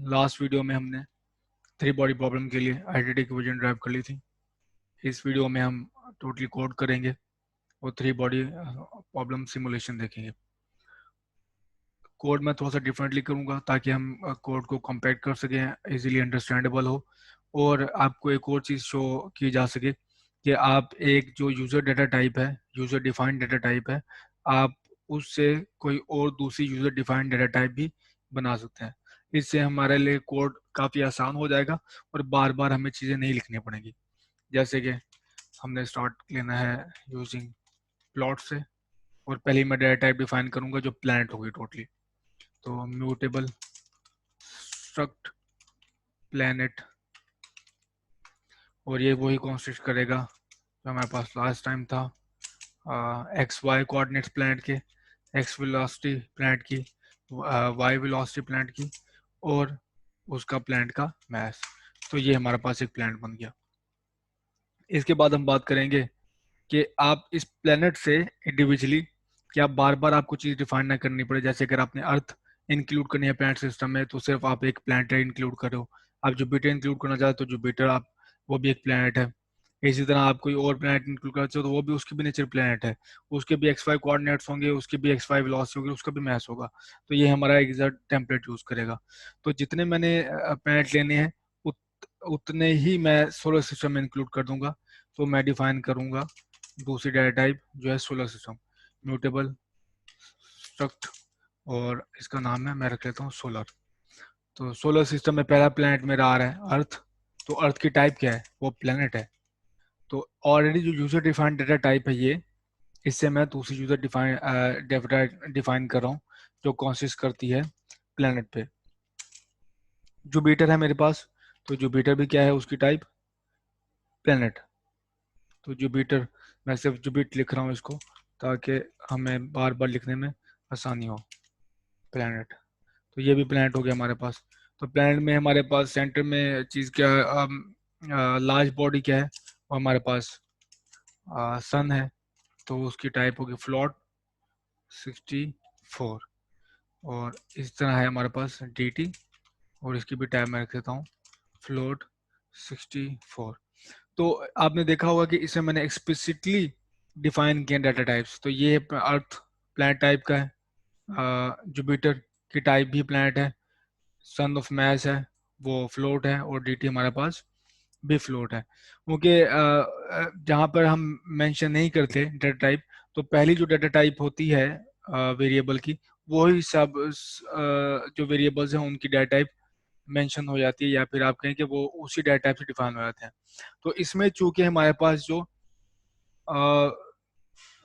Last video में हमने 3 body problem के लिए आइडेंटिटी इक्वेशन ड्राइव कर ली थी। इस वीडियो में हम टोटली कोड करेंगे और 3 बॉडी प्रॉब्लम सिमुलेशन देखेंगे। कोड मैं थोड़ा सा डिफरेंटली करूंगा ताकि हम कोड को कंपेक्ट कर सकें, इजीली अंडरस्टैंडेबल हो। और आपको एक और चीज़ शो की जा सके कि आप एक जो यूज़र डाटा टाइप है, यूज़र डिफाइंड डाटा टाइप है, आप उससे कोई और दूसरी यूज़र डिफाइंड डाटा टाइप भी बना सकते हैं। इससे हमारे लिए कोड काफ़ी आसान हो जाएगा और बार बार हमें चीज़ें नहीं लिखनी पड़ेंगी। जैसे कि हमने स्टार्ट लेना है यूजिंग प्लॉट से, और पहले ही मैं डाटा टाइप डिफाइन करूंगा जो प्लैनेट होगी टोटली। तो म्यूटेबल स्ट्रक्ट प्लैनेट, और ये वही कंसिस्ट करेगा जो हमारे पास लास्ट टाइम था। एक्स वाई कोऑर्डिनेट्स प्लैनेट के, एक्स वेलोसिटी प्लैनेट की, वाई वेलोसिटी प्लैनेट की, और उसका प्लैनेट का मास। तो ये हमारे पास एक प्लैनेट बन गया। इसके बाद हम बात करेंगे कि आप इस प्लैनेट से इंडिविजुअली क्या बार बार आपको चीज़ डिफाइन ना करनी पड़े। जैसे अगर आपने अर्थ इंक्लूड करनी है प्लैनेट सिस्टम में तो सिर्फ आप एक प्लैनेट इंक्लूड करो। आप जुपिटर इंक्लूड करना चाहते हो तो जुपिटर आप, वो भी एक प्लैनेट है। इसी तरह आप कोई और प्लैनेट इंक्लूड करते हो तो वो भी, उसकी भी नेचर प्लैनेट है, उसके भी एक्स वाई कोऑर्डिनेट्स होंगे, उसके भी एक्स वाई वेलोसिटी होगी, उसका भी मास होगा। तो ये हमारा एग्जैक्ट टेम्पलेट यूज करेगा। तो जितने मैंने प्लैनेट लेने हैं उतने ही मैं सोलर सिस्टम में इंक्लूड कर दूंगा। तो मैं डिफाइन करूंगा दूसरी डाटा टाइप जो है सोलर सिस्टम, म्यूटेबल स्ट्रक्ट, और इसका नाम है, मैं रख लेता हूँ सोलर। तो सोलर सिस्टम में पहला प्लैनेट मेरा आ रहा है अर्थ। तो अर्थ की टाइप क्या है? वो प्लैनेट है। तो ऑलरेडी जो यूजर डिफाइंड डाटा टाइप है ये, इससे मैं दूसरी यूजर डिफाइन डिफाइन कर रहा हूँ जो कंसिस्ट करती है प्लैनेट पे। जुपिटर है मेरे पास, तो जुपिटर भी क्या है, उसकी टाइप प्लैनेट। तो जुपिटर, मैं सिर्फ जुपिट लिख रहा हूँ इसको ताकि हमें बार बार लिखने में आसानी हो। प्लैनेट, तो ये भी प्लैनेट हो गया हमारे पास। तो प्लैनेट में हमारे पास सेंटर में चीज़ क्या है, लार्ज बॉडी क्या है, वो हमारे पास सन है। तो उसकी टाइप होगी फ्लोट 64। और इस तरह है हमारे पास डी, और इसकी भी टाइप मैं रख देता हूँ फ्लोट 64। तो आपने देखा होगा कि इसे मैंने एक्सप्लिसिटली डिफाइन किया डाटा टाइप्स। तो ये अर्थ प्लैनेट टाइप का है, जुपिटर की टाइप भी प्लैनेट है, सन ऑफ मैस है, वो फ्लोट है, और डी हमारे पास भी फ्लोट है। क्योंकि जहाँ पर हम मेंशन नहीं करते डाटा टाइप, तो पहली जो डाटा टाइप होती है वेरिएबल की, वही सब जो वेरिएबल्स हैं उनकी डाटा टाइप मेंशन हो जाती है, या फिर आप कहें कि वो उसी डाटा टाइप से डिफाइन हो जाते हैं। तो इसमें चूंकि हमारे पास जो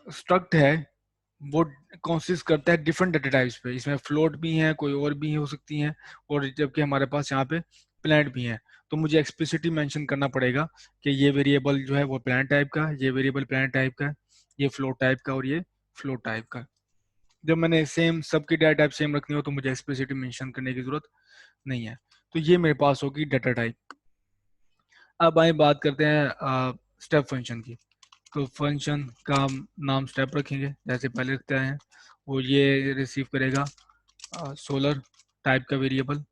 स्ट्रक्ट है वो कंसिस्ट करता है डिफरेंट डाटा टाइप्स पे। इसमें फ्लोट भी हैं, कोई और भी हो सकती हैं, और जबकि हमारे पास यहाँ पे प्लैनेट भी हैं। तो मुझे एक्सप्लिसिटली मेंशन करना पड़ेगा कि ये वेरिएबल जो है वो प्लैनेट टाइप का, ये वेरिएबल प्लैनेट टाइप का, ये फ्लोट टाइप का, और ये फ्लोट टाइप का। जब मैंने सेम सबकी डाटा टाइप सेम रखनी हो तो मुझे एक्सप्लिसिटली मेंशन करने की जरूरत नहीं है। तो ये मेरे पास होगी डाटा टाइप। अब आए बात करते हैं स्टेप फंक्शन की। तो फंक्शन का नाम स्टेप रखेंगे जैसे पहले रखते हैं। वो ये रिसीव करेगा सोलर टाइप का वेरिएबल।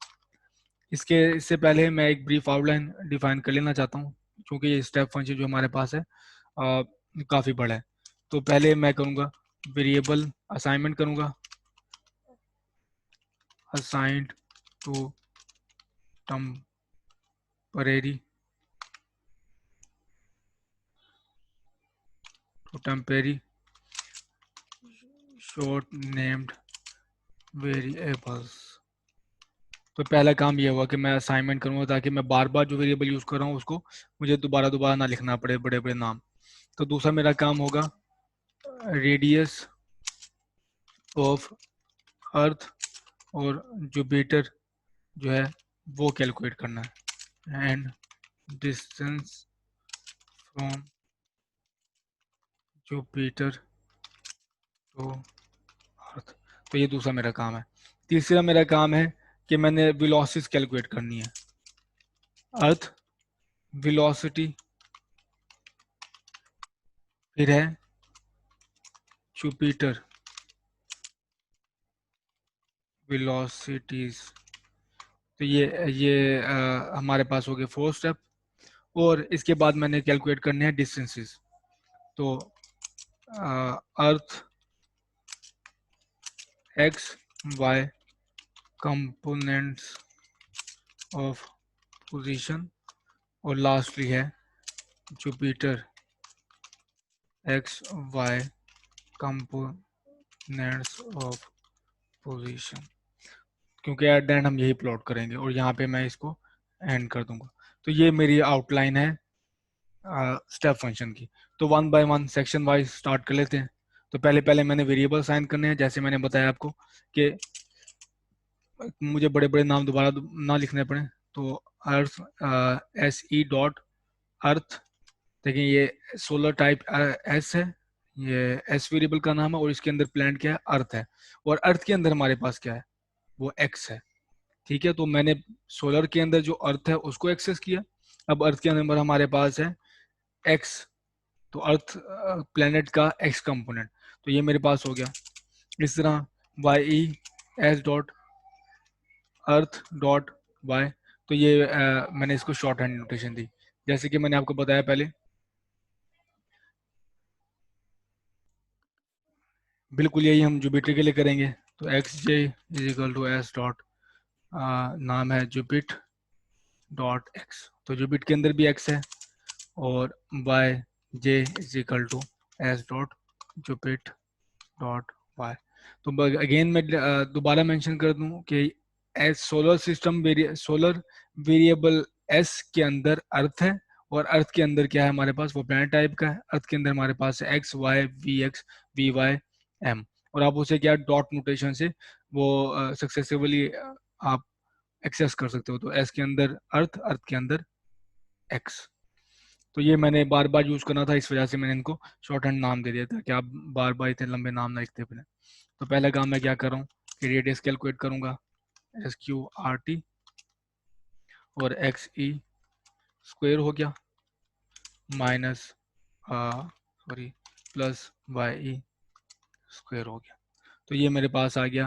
इससे पहले मैं एक ब्रीफ आउटलाइन डिफाइन कर लेना चाहता हूँ, क्योंकि ये स्टेप फंक्शन जो हमारे पास है काफ़ी बड़ा है। तो पहले मैं करूँगा वेरिएबल असाइनमेंट करूँगा, assigned to temporary short named variables. तो पहला काम ये हुआ कि मैं असाइनमेंट करूँगा ताकि मैं बार बार जो वेरिएबल यूज़ कर रहा हूँ उसको मुझे दोबारा दोबारा ना लिखना पड़े बड़े बड़े नाम। तो दूसरा मेरा काम होगा रेडियस ऑफ अर्थ और जुपिटर जो है वो कैलकुलेट करना है, and distance from Jupiter to earth. तो ये दूसरा मेरा काम है। तीसरा मेरा काम है कि मैंने वेलोसिटी कैलकुलेट करनी है। अर्थ वेलोसिटी, फिर है जुपिटर वेलोसिटीज, तो ये हमारे पास हो गए 4 स्टेप। और इसके बाद मैंने कैलकुलेट करने हैं डिस्टेंसेस। तो earth X Y components of position, और लास्टली है Jupiter X Y components of position, क्योंकि एट द एंड हम यही प्लॉट करेंगे और यहाँ पे मैं इसको एंड कर दूंगा। तो ये मेरी आउटलाइन है स्टेप फंक्शन की। तो one by one section wise start कर लेते हैं। तो पहले पहले मैंने वेरिएबल साइन करने हैं, जैसे मैंने बताया आपको कि मुझे बड़े बड़े नाम दोबारा ना लिखने पड़े। तो अर्थ SE डॉट अर्थ, देखिए ये सोलर टाइप एस है, ये एस वेरिएबल का नाम है, और इसके अंदर प्लैनेट क्या है, अर्थ है। और अर्थ के अंदर हमारे पास क्या है, वो एक्स है। ठीक है, तो मैंने सोलर के अंदर जो अर्थ है उसको एक्सेस किया। अब अर्थ के अंदर हमारे पास है एक्स, तो अर्थ प्लैनेट का एक्स कंपोनेंट, तो ये मेरे पास हो गया। इस तरह Y E S dot earth dot Y, तो ये मैंने इसको शॉर्ट हैंड नोटेशन दी, जैसे कि मैंने आपको बताया पहले। बिल्कुल यही हम जुपिटर के लिए करेंगे। तो x j is equal to S dot, नाम है जुपिट डॉट एक्स, तो जुपिट के अंदर भी एक्स है, और Y J is equal to S dot jupit dot Y. तो अगेन मैं दोबारा मेंशन कर दूं कि S solar system solar variable S के अंदर अर्थ है, और अर्थ के अंदर क्या है हमारे पास, वो प्लैनेट टाइप का है। अर्थ के अंदर हमारे पास है x y v x v y m, और आप उसे क्या डॉट नोटेशन से वो सक्सेसिवली आप एक्सेस कर सकते हो। तो एस के अंदर अर्थ, अर्थ के अंदर एक्स। तो ये मैंने बार बार यूज करना था, इस वजह से मैंने इनको शॉर्ट हैंड नाम दे दिया था कि आप बार बार इतने लंबे नाम ना लिखते फिर। तो पहला काम मैं क्या कर रहा हूँ कि रेडियस कैलकुलेट करूंगा, SQRT, और XE स्क्वायर हो गया minus sorry plus YE square हो गया। तो ये मेरे पास आ गया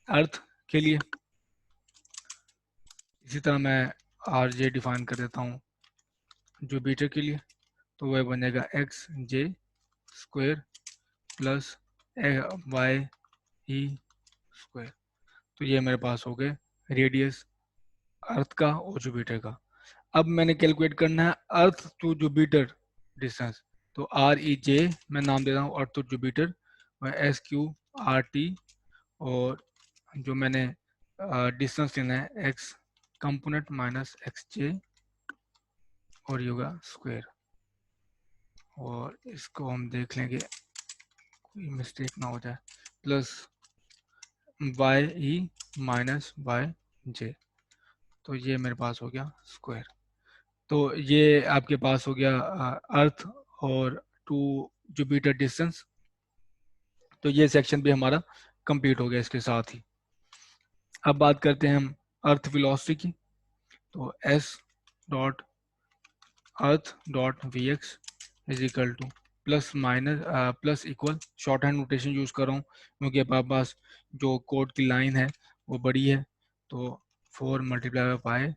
अर्थ के लिए। इसी तरह मैं RJ डिफाइन कर देता हूँ जुपिटर के लिए। तो वह बनेगा XJ square plus YE square. तो ये मेरे पास हो गए रेडियस अर्थ का और जुपिटर का। अब मैंने कैलकुलेट करना है अर्थ टू जुपिटर डिस्टेंस। तो REJ मैं नाम दे रहा हूँ अर्थ टू जुपिटर, SQRT, और जो मैंने डिस्टेंस लेना है एक्स कंपोनेंट माइनस XJ, और ये होगा स्क्वायर। और इसको हम देख लेंगे कोई मिस्टेक ना हो जाए, प्लस YE माइनस YJ। तो ये मेरे पास हो गया स्क्वायर। तो ये आपके पास हो गया अर्थ और टू जुपिटर डिस्टेंस। तो ये सेक्शन भी हमारा कंप्लीट हो गया इसके साथ ही। अब बात करते हैं हम अर्थ वेलोसिटी की। तो s dot earth dot we x is equal to plus minus plus equal, short hand notation use कर रहा हूँ क्योंकि आपके पास जो कोड की लाइन है वो बड़ी है। तो 4 मल्टीप्लाई बाई पाई,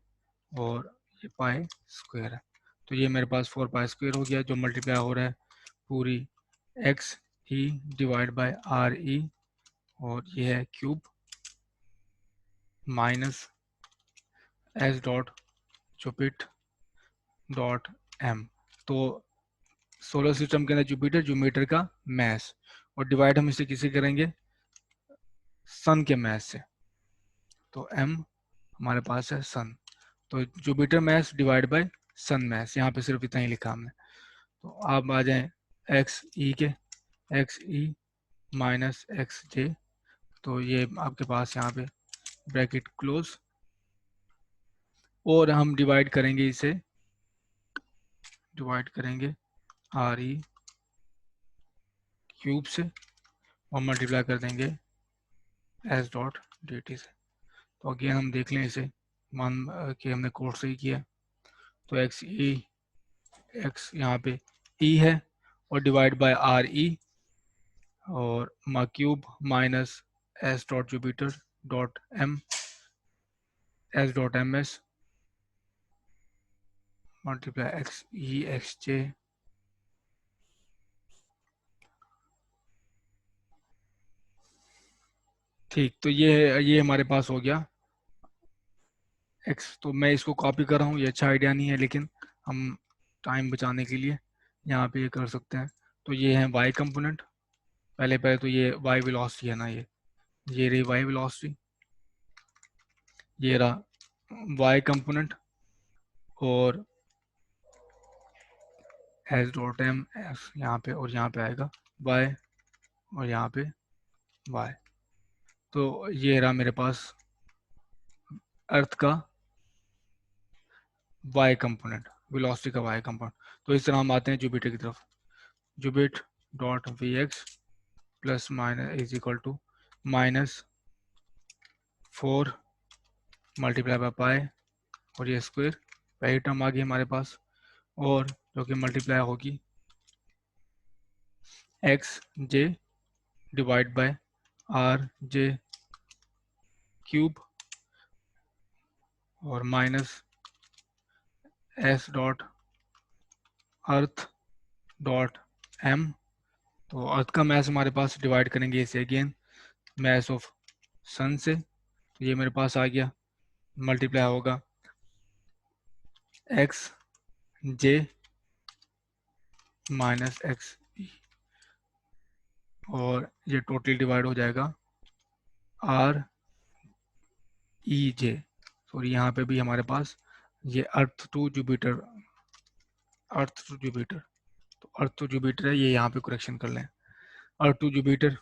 और ये पाई स्क्वायर है। तो ये मेरे पास 4 पाई स्क्वायर हो गया, जो मल्टीप्लाई हो रहा है पूरी X E divide by R E, और ये है cube minus S dot jupit dot M. तो सोलर सिस्टम के अंदर जुपिटर जुपिटर का मैस, और डिवाइड हम इसे किसे करेंगे, सन के मैस से। तो एम हमारे पास है सन, तो Jupiter mass divide by sun mass, यहाँ पे सिर्फ इतना ही लिखा हमने। तो आप आ जाएं एक्स ई के, एक्स ई माइनस एक्स जे, तो ये आपके पास यहाँ पे ब्रैकेट क्लोज, और हम डिवाइड करेंगे इसे, डिवाइड करेंगे आर ई क्यूब से, और मल्टीप्लाई कर देंगे एस डॉट डी टी से। तो अगेन हम देख लें इसे, मान कि हमने कोड सही किया। तो एक्स ई, एक्स यहाँ पे ई है, और डिवाइड बाय आर ई, और मा cube minus S dot Jupiter dot M, S dot M S multiply X E X J ठीक। तो ये हमारे पास हो गया एक्स। तो मैं इसको कॉपी कर रहा हूँ, ये अच्छा आइडिया नहीं है, लेकिन हम टाइम बचाने के लिए यहाँ पे ये कर सकते हैं। तो ये है वाई कंपोनेंट। पहले पहले तो ये वाई वेलोसिटी है ना, ये रही वाई वेलोसिटी, ये रहा वाई कंपोनेंट, और एस डॉट एम एस यहाँ पे, और यहाँ पे आएगा वाई, और यहाँ पे वाई। तो ये रहा मेरे पास अर्थ का वाई कंपोनेंट, वेलोसिटी का वाई कंपोनेंट। तो इस तरह हम आते हैं जुपिटर की तरफ। Jupit dot we X plus minus is equal to -4 multiply by pi, और ये स्क्वायर, पहली टर्म आ गई हमारे पास, और जो कि मल्टीप्लाई होगी x J divide by R J cube, और minus S dot earth dot M. तो अर्थ का मैस हमारे पास डिवाइड करेंगे इसे अगेन मैस ऑफ सन से, तो ये मेरे पास आ गया, मल्टीप्लाई होगा एक्स जे माइनस एक्स, और ये टोटली डिवाइड हो जाएगा आर ई जे। सॉरी, यहाँ पे भी हमारे पास ये earth to Jupiter, earth to Jupiter, तो अर्थ टू जुपिटर है, ये यहाँ पे करेक्शन कर लें, अर्थ टू जुपिटर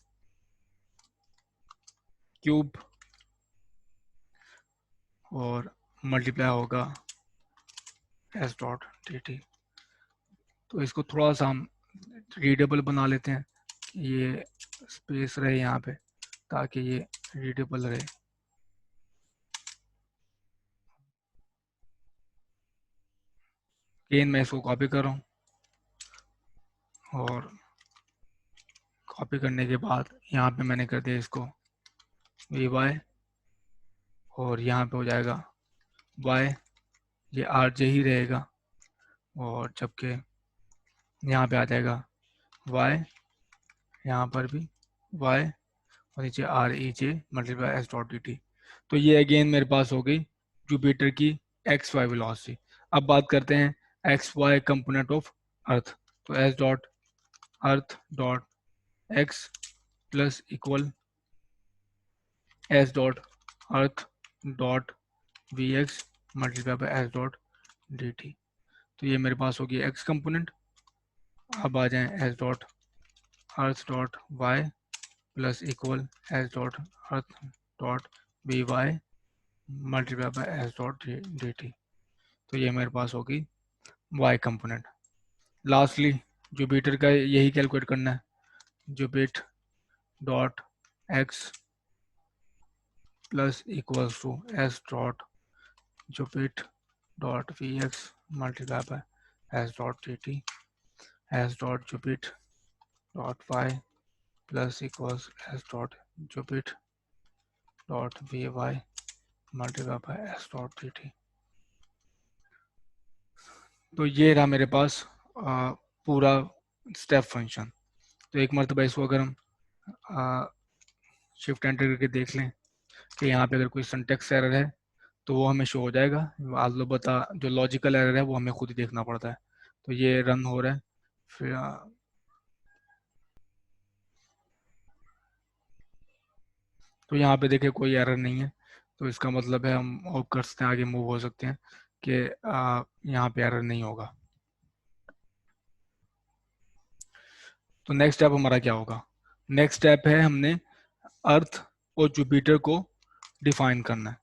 क्यूब, और मल्टीप्लाई होगा एस डॉट टी टी। तो इसको थोड़ा सा हम रीडेबल बना लेते हैं, ये स्पेस रहे यहाँ पे, ताकि ये रीडेबल रहे। अगेन मैं इसको कॉपी कर रहा हूँ, और कॉपी करने के बाद यहाँ पे मैंने कर दिया इसको वी वाई, और यहाँ पे हो जाएगा वाई, ये आर जे ही रहेगा, और जबकि यहाँ पे आ जाएगा वाई, यहाँ पर भी वाई, और नीचे R E J multiply S dot D T. तो ये अगेन मेरे पास हो गई जुपिटर की एक्स वाई वेलोसिटी। अब बात करते हैं X Y component of earth. तो S dot earth dot X plus equal S dot earth dot we X multiply by S dot D T. तो ये मेरे पास होगी एक्स कंपोनेंट। अब आ जाएं s dot earth dot Y plus equal S dot earth dot we Y multiply by S dot D T. तो ये मेरे पास होगी वाई कंपोनेंट। लास्टली जुपिटर का यही कैलकुलेट करना है, jupit dot X plus equals to S dot jupit dot we X multiply by S dot D T, S dot jupit dot Y plus equals S dot jupit dot we Y multiply by S dot D T. तो ये रहा मेरे पास पूरा step function. तो एक मरतबा इसको अगर हम शिफ्ट एंटर करके देख लें कि यहाँ पे अगर कोई सिंटेक्स एरर है तो वो हमें शो हो जाएगा, अलबत्ता जो लॉजिकल एरर है वो हमें खुद ही देखना पड़ता है। तो ये रन हो रहा है, फिर तो यहाँ पे देखें कोई एरर नहीं है, तो इसका मतलब है हम होप कर सकते हैं आगे मूव हो सकते हैं कि यहाँ पे एरर नहीं होगा। तो नेक्स्ट स्टेप हमारा क्या होगा? नेक्स्ट स्टेप है हमने अर्थ और जुपिटर को डिफाइन करना है,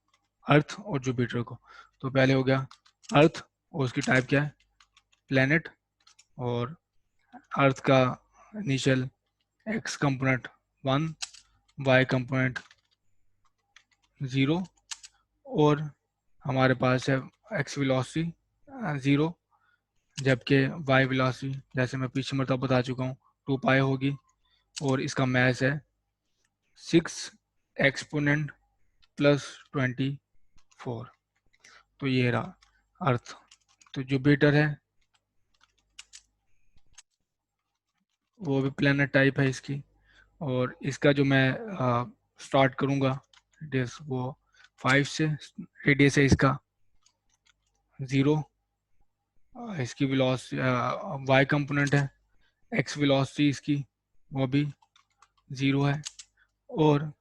अर्थ और जुपिटर को। तो पहले हो गया अर्थ, और उसकी टाइप क्या है? प्लैनेट, और अर्थ का initial x component 1, y component 0, और हमारे पास है एक्स वेलोसिटी 0, जबकि वाई वेलोसिटी जैसे मैं पीछे मरतबा बता चुका हूँ 2 पाई होगी, और इसका मैस है 6 एक्सपोनेंट प्लस 24। तो ये रहा अर्थ। तो जुपिटर है, वो भी प्लेनेट टाइप है इसकी, और इसका जो मैं स्टार्ट करूँगा रेडियस वो 5 से, रेडियस है इसका 0, इसकी वेलोसिटी वाई कंपोनेंट है, एक्स वेलोसिटी इसकी वो भी 0 है, और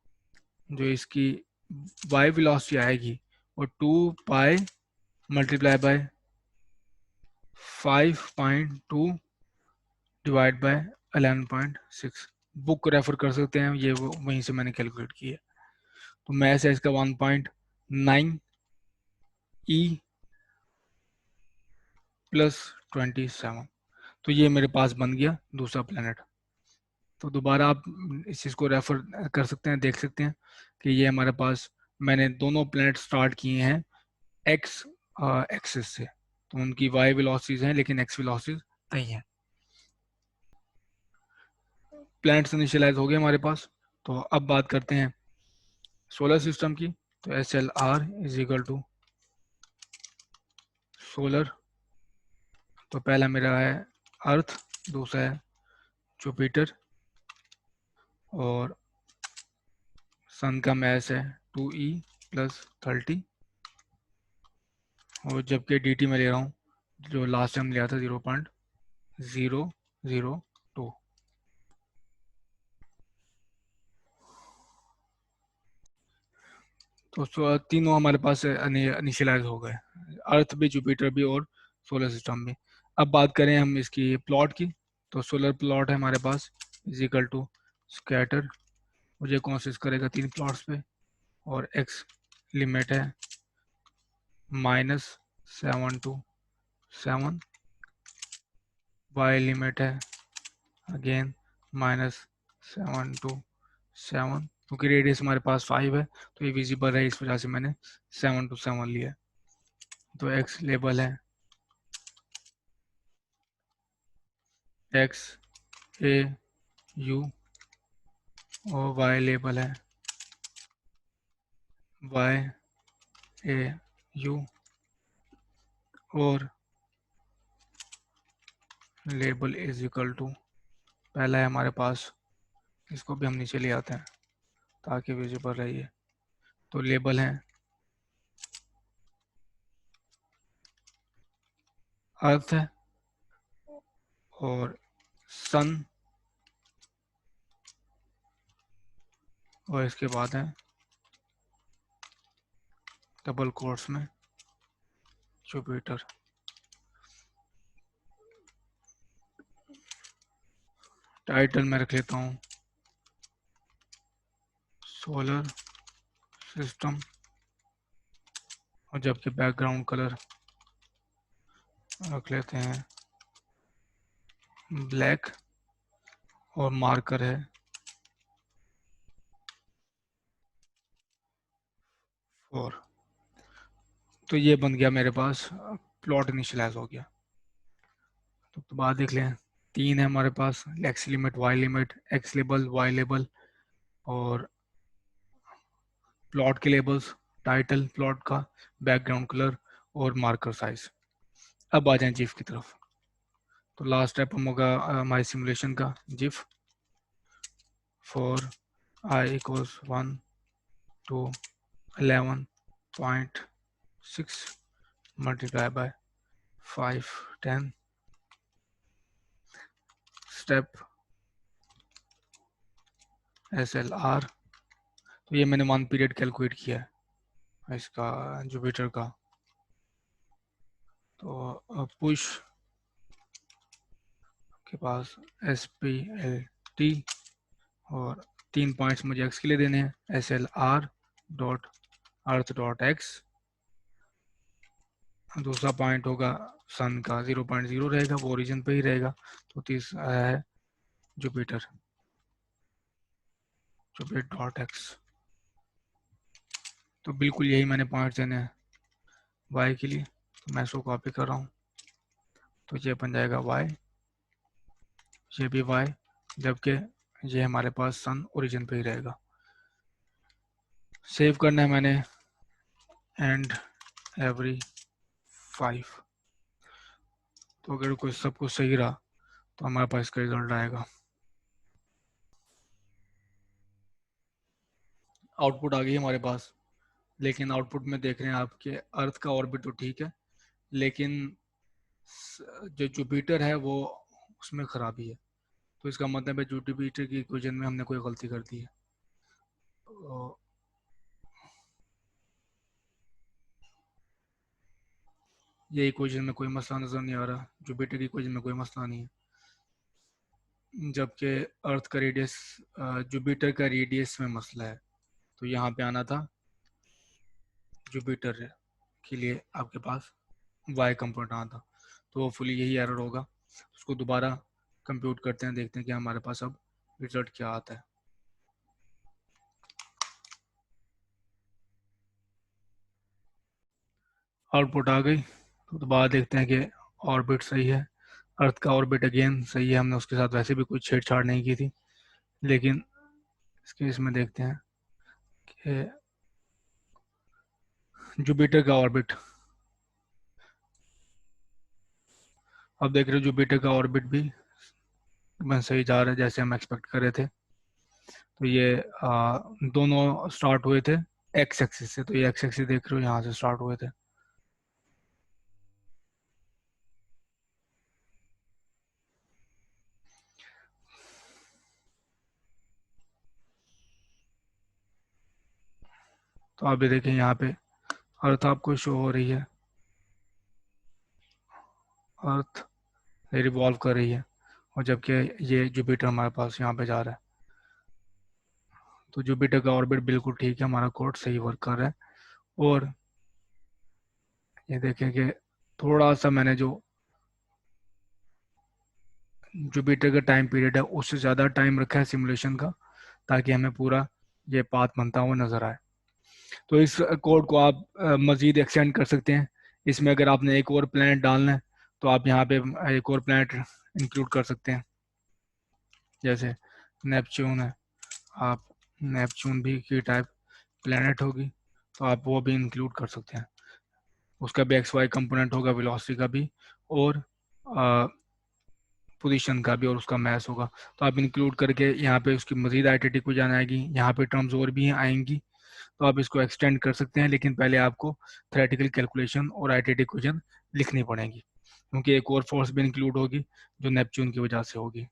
जो इसकी वाई वेलोसिटी आएगी वो 2 पाई multiply by 5.2 divide by 11.6। Book को रेफर कर सकते हैं, ये वो वहीं से मैंने कैलकुलेट की है। तो मैस है इसका 1.9 ई प्लस 27। तो ये मेरे पास बन गया दूसरा प्लेनेट। तो दोबारा आप इस चीज़ को रेफर कर सकते हैं, देख सकते हैं कि ये हमारे पास, मैंने दोनों प्लेनेट स्टार्ट किए हैं एक्स एक्सिस से, तो उनकी वाई वेलोसिटीज हैं लेकिन एक्स वेलोसिटीज नहीं है। प्लैनेट्स इनिशियलाइज हो गए हमारे पास। तो अब बात करते हैं सोलर सिस्टम की। तो s l r is equal to solar, तो पहला मेरा है अर्थ, दूसरा है जुपिटर, और सन का मैस है 2e प्लस 30, और जबकि डी टी में ले रहा हूँ जो लास्ट टाइम लिया था 0.002। तो तीनों हमारे पास इनिशियलाइज हो गए, अर्थ भी, जुपिटर भी, और सोलर सिस्टम भी। अब बात करें हम इसकी प्लॉट की। तो सोलर प्लॉट है हमारे पास इज इक्वल टू स्कैटर, मुझे कंसिस्ट करेगा 3 प्लॉट्स पे, और एक्स लिमिट है -7 to 7, वाई लिमिट है अगेन -7 to 7, क्योंकि रेडियस हमारे पास 5 है तो ये विजिबल है, इस वजह से मैंने 7 to 7 लिया। तो एक्स लेबल है एक्स ए यू, और वाई लेबल है वाई ए यू, और लेबल इज इक्वल टू, पहला है हमारे पास, इसको भी हम नीचे ले आते हैं ताकि विजिबल रहिए। तो लेबल है अर्थ है, और सन, और इसके बाद है डबल कोट्स में जुपिटर। टाइटल में रख लेता हूँ सोलर सिस्टम, और जबकि बैकग्राउंड कलर रख लेते हैं ब्लैक, और मार्कर है 4। तो ये बन गया मेरे पास, प्लॉट इनिशियलाइज हो गया। तो बात देख लें, 3 है हमारे पास, X limit, Y limit, X label, Y label, और प्लॉट के लेबल्स, टाइटल प्लॉट का, बैकग्राउंड कलर, और मार्कर साइज। अब आ जाएं जिफ की तरफ। तो लास्ट स्टेप हम होगा हमारे सिमुलेशन का, GIF for I equals 1 to 11.6 multiply by 510, step S l are. तो ये मैंने 1 पीरियड कैलकुलेट किया है इसका, जुपिटर का। तो पुश के पास एस पी एल टी, और 3 पॉइंट्स मुझे एक्स के लिए देने हैं, S l R dot earth dot x, दूसरा पॉइंट होगा सन का 0.0 रहेगा, वो ओरिजिन पे ही रहेगा। तो तीसरा है जुपिटर, जुपिटर डॉट एक्स। तो बिल्कुल यही मैंने पॉइंट्स देने हैं वाई के लिए, तो मैं इसको कॉपी कर रहा हूँ। तो ये बन जाएगा वाई, ये भी वाई, जबकि ये हमारे पास सन ओरिजिन पे ही रहेगा। सेव करना है मैंने, एंड एवरी 5। तो अगर कोई सब कुछ सही रहा तो हमारे पास इसका रिजल्ट आएगा। आउटपुट आ गई हमारे पास, लेकिन आउटपुट में देख रहे हैं आपके अर्थ का ऑर्बिट तो ठीक है, लेकिन जो जुपिटर है वो उसमें खराबी है। तो इसका मतलब है जुपिटर की इक्वेशन में हमने कोई गलती कर दी है। तो ये इक्वेशन में कोई मसला नज़र नहीं आ रहा, जुपिटर की इक्वेशन में कोई मसला नहीं है, जबकि अर्थ का रेडियस, जुपिटर का रेडियस में मसला है। तो यहाँ पे आना था जुपिटर के लिए आपके पास वाई कंपोनेंट आना था, तो वो फुली यही एरर होगा। उसको दोबारा कंप्यूट करते हैं, देखते हैं कि हमारे पास अब रिजल्ट क्या आता है। आउटपुट आ गई, तो दोबारा देखते हैं कि ऑर्बिट सही है, अर्थ का ऑर्बिट अगेन सही है, हमने उसके साथ वैसे भी कोई छेड़छाड़ नहीं की थी। लेकिन इस केस में देखते हैं कि जुपिटर का ऑर्बिट, अब देख रहे हो जुपिटर का ऑर्बिट भी मैं सही जा रहा है जैसे हम एक्सपेक्ट कर रहे थे। तो ये दोनों स्टार्ट हुए थे एक्स एक्सिस से, तो ये एक्स एक्सिस देख रहे हो यहाँ से स्टार्ट हुए थे। तो आप भी देखें यहाँ पे अर्थ आपको शो हो रही है, अर्थ रिवॉल्व कर रही है, और जबकि ये जुपिटर हमारे पास यहाँ पे जा रहा है। तो जुपिटर का ऑर्बिट बिल्कुल ठीक है, हमारा कोड सही वर्क कर रहा है। और ये देखें कि थोड़ा सा मैंने जो जुपिटर का टाइम पीरियड है उससे ज़्यादा टाइम रखा है सिमुलेशन का, ताकि हमें पूरा ये पाथ बनता हुआ नज़र आए। तो इस कोड को आप मज़ीद एक्सटेंड कर सकते हैं। इसमें अगर आपने एक और प्लैनेट डालना है तो आप यहाँ पे एक और प्लैनेट इंक्लूड कर सकते हैं, जैसे नेपच्यून है, आप नेपच्यून भी की टाइप प्लैनेट होगी तो आप वो भी इंक्लूड कर सकते हैं। उसका भी एक्स वाई कंपोनेंट होगा, वेलोसिटी का भी, और पोजीशन का भी, और उसका मैस होगा। तो आप इंक्लूड करके यहाँ पे उसकी मजीद आइडेंटिटी को जान आएगी, यहाँ पे टर्म्स और भी आएंगी, तो आप इसको एक्सटेंड कर सकते हैं। लेकिन पहले आपको थ्योरेटिकल कैलकुलेशन और आइडेंटिटी इक्वेशन लिखनी पड़ेगी, क्योंकि एक और फोर्स भी इंक्लूड होगी जो नेपच्यून की वजह से होगी।